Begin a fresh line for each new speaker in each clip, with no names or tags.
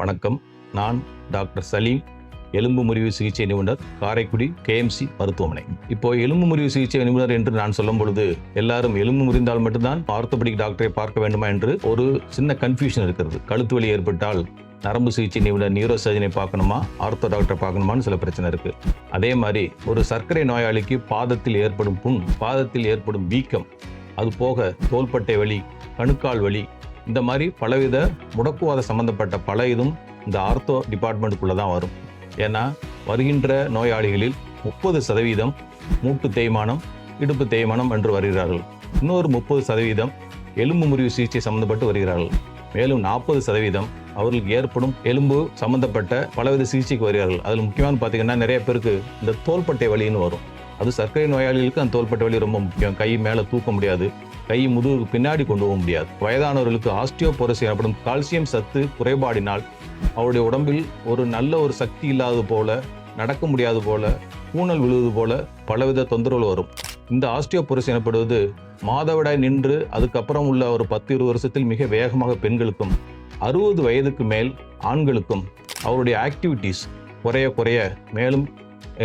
வணக்கம். நான் டாக்டர் சலீம், எலும்பு முறிவு சிகிச்சை நிபுணர், காரைக்குடி கேஎம்சி மருத்துவமனை. இப்போ எலும்பு முறிவு சிகிச்சை நிபுணர் என்று நான் சொல்லும் பொழுது எல்லாரும் எலும்பு முறிந்தால் மட்டும்தான் ஆர்த்தோபெடிக் டாக்டரை பார்க்க வேண்டுமா என்று ஒரு சின்ன கன்ஃபியூஷன் இருக்கிறது. கழுத்து வலி ஏற்பட்டால் நரம்பு சிகிச்சை நிபுணர் நியூரோ சர்ஜனை பார்க்கணுமா, ஆர்த்தோ டாக்டரை பார்க்கணுமான்னு சில பிரச்சனை இருக்கு. அதே மாதிரி ஒரு சர்க்கரை நோயாளிக்கு பாதத்தில் ஏற்படும் புண், பாதத்தில் ஏற்படும் வீக்கம், அது போக தோள்பட்டை வலி, கணுக்கால் வலி, இந்த மாதிரி பலவித முடக்குவாத சம்பந்தப்பட்ட பல இதுவும் இந்த ஆர்த்தோ டிபார்ட்மெண்ட்டுக்குள்ள தான் வரும். ஏன்னா வருகின்ற நோயாளிகளில் 30% மூட்டு தேய்மானம், இடுப்பு தேய்மானம் என்று வருகிறார்கள். இன்னொரு 30% எலும்பு முறிவு சிகிச்சை சம்பந்தப்பட்டு வருகிறார்கள். மேலும் 40% அவர்களுக்கு ஏற்படும் எலும்பு சம்பந்தப்பட்ட பலவித சிகிச்சைக்கு வருகிறார்கள். அதில் முக்கியமான பார்த்தீங்கன்னா நிறைய பேருக்கு இந்த தோள்பட்டை வலின்னு வரும். அது சர்க்கரை நோயாளிகளுக்கு அந்த தோள்பட்டை வலி ரொம்ப முக்கியம். கை மேலே தூக்க முடியாது, கை முதுகுக்கு பின்னாடி கொண்டு போக முடியாது. வயதானவர்களுக்கு ஆஸ்டியோபோரோசிஸ் எனப்படும் கால்சியம் சத்து குறைபாடினால் அவருடைய உடம்பில் ஒரு நல்ல ஒரு சக்தி இல்லாதது போல, நடக்க முடியாது போல, கூணல் விழுவது போல பலவித தொந்தரவுகள் வரும். இந்த ஆஸ்டியோபோரோசிஸ் எனப்படுவது மாதவிடாய் நின்று அதுக்கப்புறம் உள்ள ஒரு 10-20 வருஷத்தில் மிக வேகமாக பெண்களுக்கும் 60 வயதுக்கு மேல் ஆண்களுக்கும் அவருடைய ஆக்டிவிட்டீஸ் குறைய மேலும்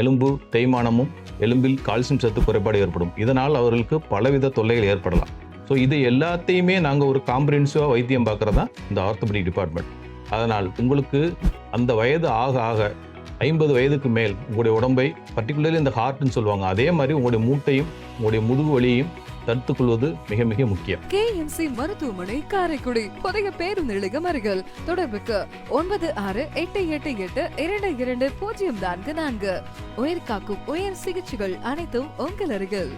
எலும்பு தேய்மானமும் எலும்பில் கால்சியம் சத்து குறைபாடு ஏற்படும். இதனால் அவர்களுக்கு பலவித தொல்லைகள் ஏற்படலாம். ஸோ இது எல்லாத்தையுமே நாங்கள் ஒரு காம்ப்ரிஹென்சிவாக வைத்தியம் பார்க்குறது தான் இந்த ஆர்த்தோபெடிக் டிபார்ட்மெண்ட். அதனால் உங்களுக்கு அந்த வயது ஆக 50 வயதுக்கு மேல் உங்களுடைய உடம்பை, பர்டிகுலர்லி இந்த ஹார்ட்னு சொல்லுவாங்க, அதே மாதிரி உங்களுடைய மூட்டையும் உங்களுடைய முதுகு வலியையும் தடுத்துக் கொள்வது மிக மிக முக்கியம்.
கேஎம்சி மருத்துவமனை, காரைக்குடி, புதிய பேருந்து நிலையம் அருகில். தொடர்புக்கு 9688822244. உயிர் காக்கும் உயர் சிகிச்சைகள் அனைத்தும் உங்கள் அருகில்.